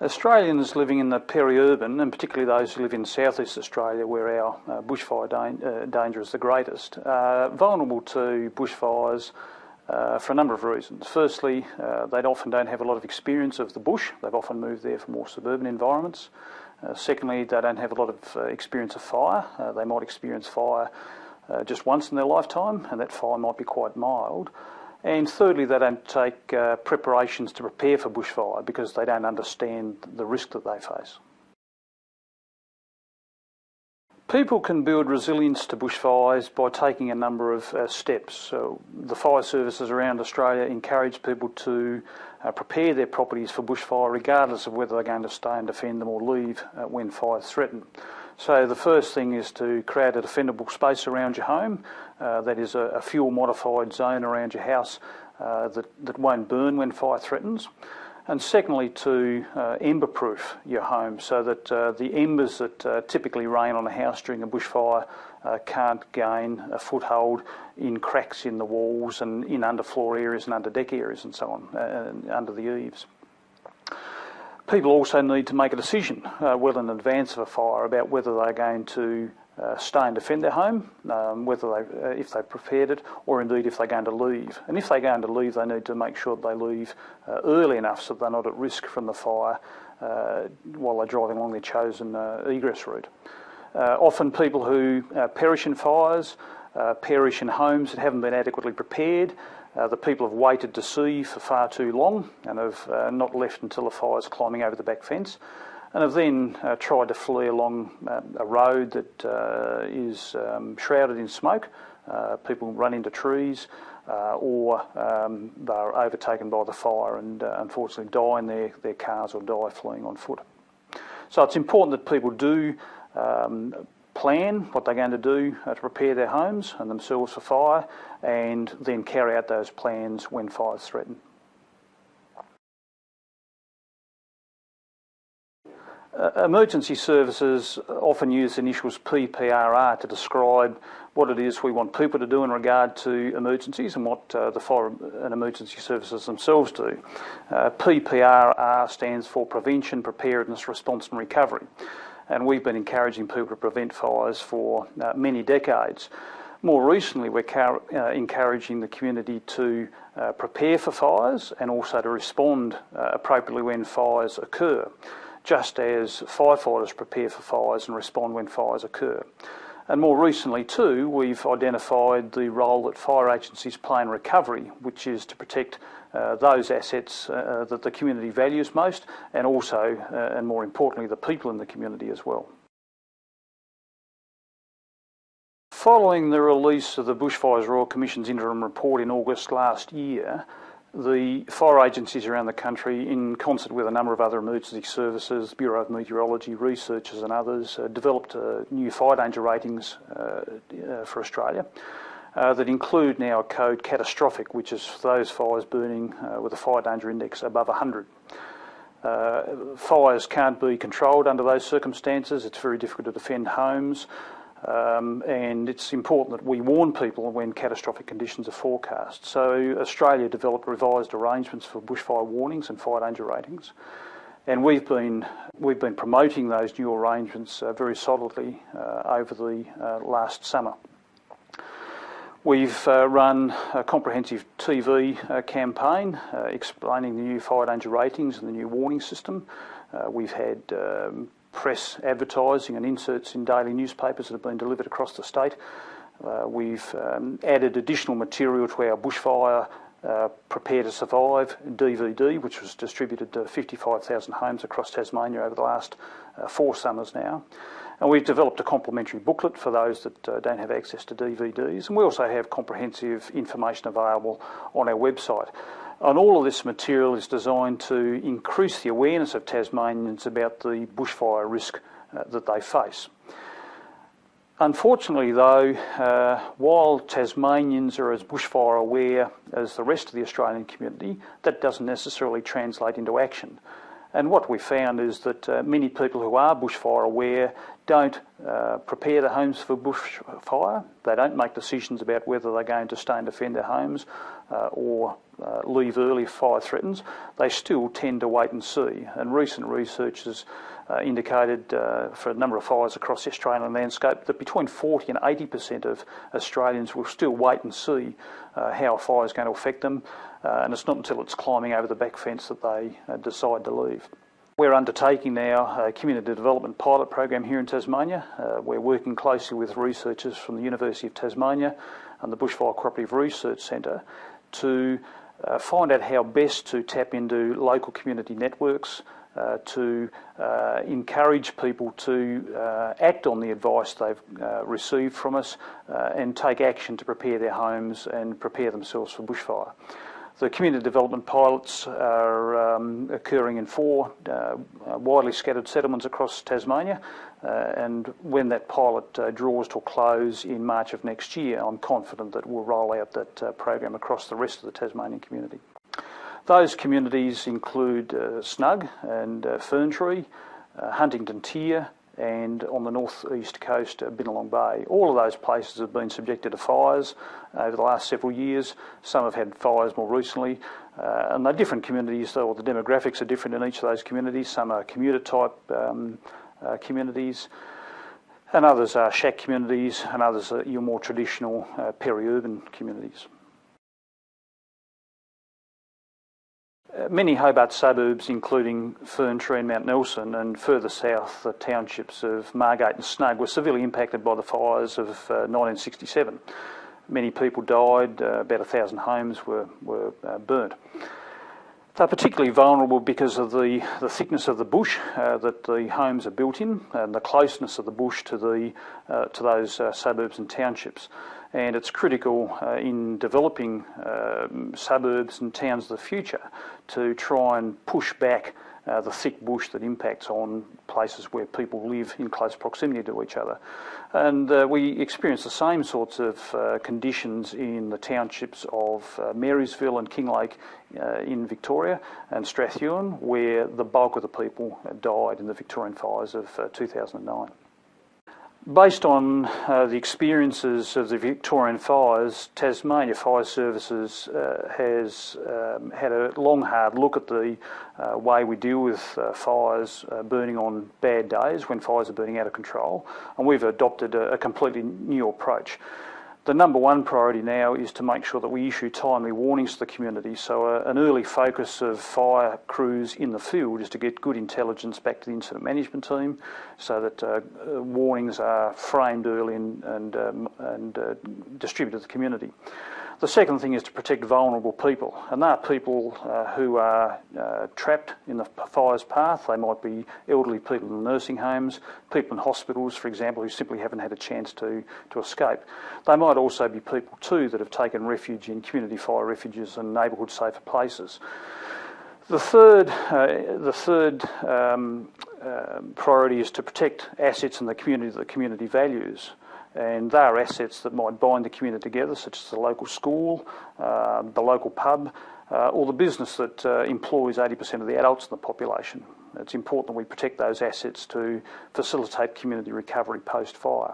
Australians living in the peri-urban, and particularly those who live in southeast Australia where our bushfire danger is the greatest, are vulnerable to bushfires for a number of reasons. Firstly, they often don't have a lot of experience of the bush. They've often moved there from more suburban environments. Secondly, they don't have a lot of experience of fire. They might experience fire just once in their lifetime, and that fire might be quite mild. And thirdly, they don't take preparations to prepare for bushfire because they don't understand the risk that they face. People can build resilience to bushfires by taking a number of steps. So the fire services around Australia encourage people to prepare their properties for bushfire regardless of whether they're going to stay and defend them or leave when fires threaten. So the first thing is to create a defendable space around your home. That is a fuel modified zone around your house that won't burn when fire threatens. And secondly, to ember-proof your home so that the embers that typically rain on a house during a bushfire can't gain a foothold in cracks in the walls and in underfloor areas and under deck areas and so on, under the eaves. People also need to make a decision well in advance of a fire about whether they're going to stay and defend their home, if they've prepared it, or indeed if they're going to leave. And if they're going to leave, they need to make sure that they leave early enough so they're not at risk from the fire while they're driving along their chosen egress route. Often people who perish in fires perish in homes that haven't been adequately prepared. The people have waited to see for far too long and have not left until the fire's climbing over the back fence, and have then tried to flee along a road that is shrouded in smoke. People run into trees or they're overtaken by the fire and unfortunately die in their cars or die fleeing on foot. So it's important that people do plan what they're going to do to prepare their homes and themselves for fire, and then carry out those plans when fires threaten. Emergency services often use the initials PPRR to describe what it is we want people to do in regard to emergencies and what the fire and emergency services themselves do. PPRR stands for Prevention, Preparedness, Response and Recovery. And we've been encouraging people to prevent fires for many decades. More recently, we're encouraging the community to prepare for fires and also to respond appropriately when fires occur, just as firefighters prepare for fires and respond when fires occur. And more recently too, we've identified the role that fire agencies play in recovery, which is to protect those assets that the community values most, and also, and more importantly, the people in the community as well. Following the release of the Bushfires Royal Commission's interim report in August last year, the fire agencies around the country, in concert with a number of other emergency services, Bureau of Meteorology, researchers and others, developed new fire danger ratings for Australia that include now a code catastrophic, which is for those fires burning with a fire danger index above 100. Fires can't be controlled under those circumstances. It's very difficult to defend homes. And it's important that we warn people when catastrophic conditions are forecast. So Australia developed revised arrangements for bushfire warnings and fire danger ratings, and we've been promoting those new arrangements very solidly over the last summer. We've run a comprehensive TV campaign explaining the new fire danger ratings and the new warning system. We've had press advertising and inserts in daily newspapers that have been delivered across the state. We've added additional material to our bushfire Prepare to Survive DVD, which was distributed to 55,000 homes across Tasmania over the last 4 summers now. And we've developed a complimentary booklet for those that don't have access to DVDs. And we also have comprehensive information available on our website. And all of this material is designed to increase the awareness of Tasmanians about the bushfire risk that they face. Unfortunately though, while Tasmanians are as bushfire aware as the rest of the Australian community, that doesn't necessarily translate into action. And what we found is that many people who are bushfire aware don't prepare their homes for bushfire. They don't make decisions about whether they're going to stay and defend their homes or leave early if fire threatens, they still tend to wait and see. And recent research has indicated for a number of fires across the Australian landscape that between 40 and 80% of Australians will still wait and see how a fire is going to affect them, and it's not until it's climbing over the back fence that they decide to leave. We're undertaking now a community development pilot program here in Tasmania. We're working closely with researchers from the University of Tasmania and the Bushfire Cooperative Research Centre to find out how best to tap into local community networks, to encourage people to act on the advice they've received from us and take action to prepare their homes and prepare themselves for bushfire. The community development pilots are occurring in 4 widely scattered settlements across Tasmania, and when that pilot draws to a close in March of next year, I'm confident that we'll roll out that program across the rest of the Tasmanian community. Those communities include Snug and Ferntree, Huntington Tier, and on the north-east coast, Binnelong Bay. All of those places have been subjected to fires over the last several years. Some have had fires more recently, and they're different communities, or the demographics are different in each of those communities. Some are commuter-type communities, and others are shack communities, and others are your more traditional peri-urban communities. Many Hobart suburbs, including Ferntree and Mount Nelson, and further south the townships of Margate and Snug, were severely impacted by the fires of 1967. Many people died, about 1,000 homes were burnt. They're particularly vulnerable because of the thickness of the bush that the homes are built in, and the closeness of the bush to those suburbs and townships. And it's critical in developing suburbs and towns of the future to try and push back the thick bush that impacts on places where people live in close proximity to each other. And we experience the same sorts of conditions in the townships of Marysville and Kinglake in Victoria, and Strathewen, where the bulk of the people died in the Victorian fires of 2009. Based on the experiences of the Victorian fires, Tasmania Fire Services has had a long, hard look at the way we deal with fires burning on bad days, when fires are burning out of control, and we've adopted a completely new approach. The number one priority now is to make sure that we issue timely warnings to the community. So an early focus of fire crews in the field is to get good intelligence back to the incident management team, so that warnings are framed early and distributed to the community. The second thing is to protect vulnerable people, and they are people who are trapped in the fire's path. They might be elderly people in nursing homes, people in hospitals, for example, who simply haven't had a chance to escape. They might also be people too that have taken refuge in community fire refuges and neighbourhood safer places. The third priority is to protect assets in the community that the community values. And they are assets that might bind the community together, such as the local school, the local pub, or the business that employs 80% of the adults in the population. It's important that we protect those assets to facilitate community recovery post-fire.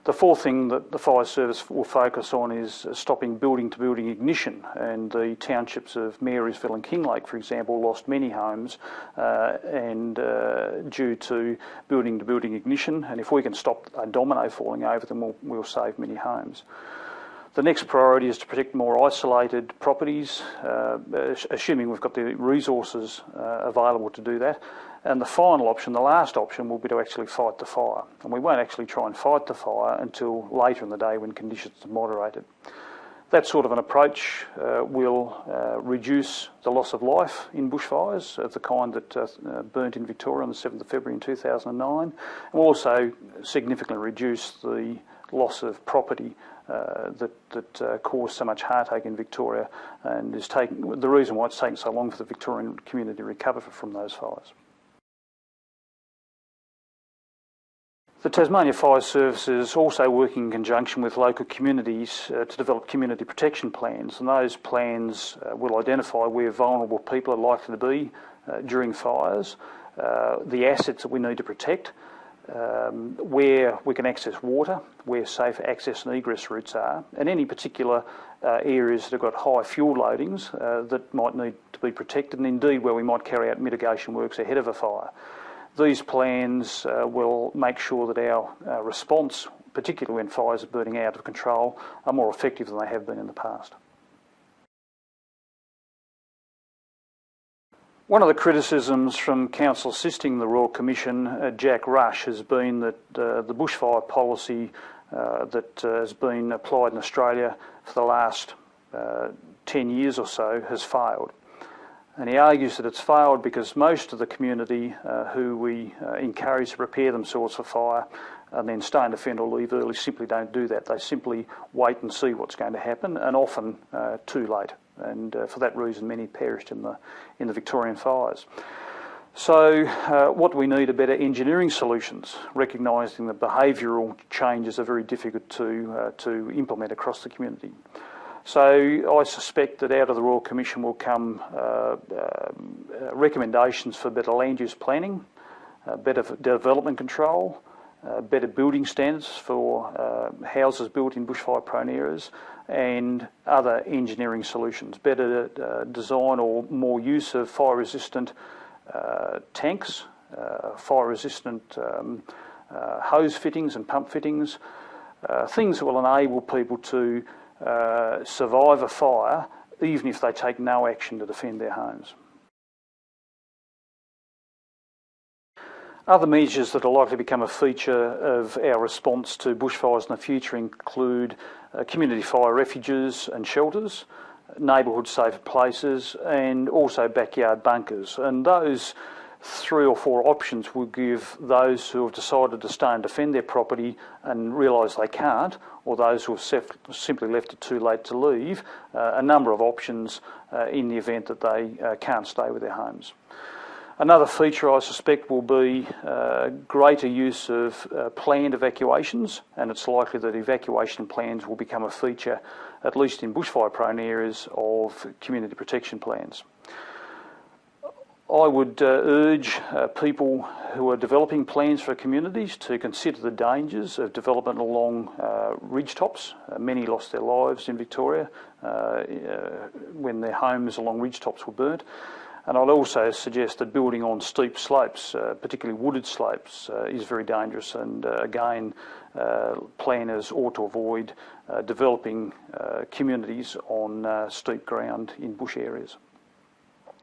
The fourth thing that the Fire Service will focus on is stopping building-to-building ignition, and the townships of Marysville and Kinglake, for example, lost many homes due to building-to-building ignition, and if we can stop a domino falling over them, we'll save many homes. The next priority is to protect more isolated properties, assuming we've got the resources available to do that. And the final option, the last option, will be to actually fight the fire. And we won't actually try and fight the fire until later in the day when conditions are moderated. That sort of an approach will reduce the loss of life in bushfires of the kind that burnt in Victoria on the 7th of February in 2009, and will also significantly reduce the loss of property that caused so much heartache in Victoria, and is the reason why it's taken so long for the Victorian community to recover from those fires. The Tasmania Fire Service is also working in conjunction with local communities to develop community protection plans, and those plans will identify where vulnerable people are likely to be during fires, the assets that we need to protect, where we can access water, where safe access and egress routes are, and any particular areas that have got high fuel loadings that might need to be protected, and indeed where we might carry out mitigation works ahead of a fire. These plans will make sure that our response, particularly when fires are burning out of control, are more effective than they have been in the past. One of the criticisms from council assisting the Royal Commission, Jack Rush, has been that the bushfire policy that has been applied in Australia for the last 10 years or so has failed. And he argues that it's failed because most of the community who we encourage to prepare themselves for fire and then stay in the fend or leave early simply don't do that. They simply wait and see what's going to happen, and often too late. And for that reason, many perished in the Victorian fires. So what we need are better engineering solutions, recognising that behavioural changes are very difficult to implement across the community. So I suspect that out of the Royal Commission will come recommendations for better land use planning, better development control, better building standards for houses built in bushfire-prone areas, and other engineering solutions, better design or more use of fire-resistant tanks, fire-resistant hose fittings and pump fittings, things that will enable people to survive a fire even if they take no action to defend their homes. Other measures that are likely to become a feature of our response to bushfires in the future include community fire refuges and shelters, neighbourhood safe places, and also backyard bunkers. And those 3 or 4 options will give those who have decided to stay and defend their property and realise they can't, or those who have simply left it too late to leave, a number of options in the event that they can't stay with their homes. Another feature I suspect will be greater use of planned evacuations, and it's likely that evacuation plans will become a feature, at least in bushfire-prone areas, of community protection plans. I would urge people who are developing plans for communities to consider the dangers of development along ridgetops. Many lost their lives in Victoria when their homes along ridgetops were burnt. And I'd also suggest that building on steep slopes, particularly wooded slopes, is very dangerous, and again, planners ought to avoid developing communities on steep ground in bush areas.